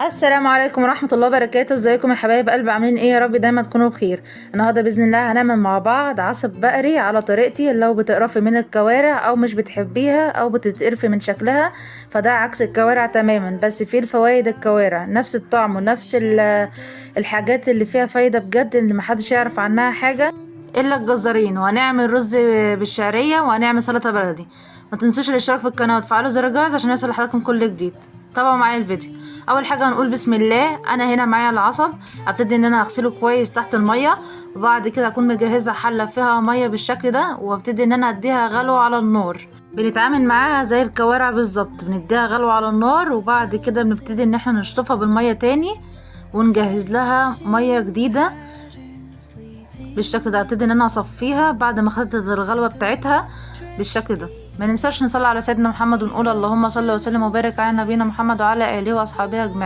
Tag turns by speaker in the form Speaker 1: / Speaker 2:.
Speaker 1: السلام عليكم ورحمة الله وبركاته. ازيكم يا حبايب قلبي؟ عاملين ايه؟ يا رب دايما تكونوا بخير. النهارده باذن الله هنعمل مع بعض عصب بقري على طريقتي. لو بتقرفي من الكوارع او مش بتحبيها او بتتقرفي من شكلها فده عكس الكوارع تماما، بس فيه الفوائد. الكوارع نفس الطعم ونفس الحاجات اللي فيها فايدة بجد اللي محدش يعرف عنها حاجة الا الجزارين. وهنعمل رز بالشعرية وهنعمل سلطة بلدي. ما تنسوش الاشتراك في القناة وتفعلوا زر الجرس عشان يوصل لحضراتكم كل جديد. تابعوا معايا الفيديو. اول حاجه هنقول بسم الله. انا هنا معايا العصب، ابتدي ان انا اغسله كويس تحت الميه، وبعد كده اكون مجهزه حله فيها ميه بالشكل ده، وابتدي ان انا اديها غلو على النار. بنتعامل معاها زي الكوارع بالظبط، بنديها غلو على النار وبعد كده بنبتدي ان احنا نشطفها بالميه تاني ونجهز لها ميه جديده بالشكل ده. ابتدي ان انا اصفيها بعد ما خدت الغلوه بتاعتها بالشكل ده. ما ننساش نصلي على سيدنا محمد ونقول اللهم صل وسلم وبارك على نبينا محمد وعلى اله واصحابه اجمعين.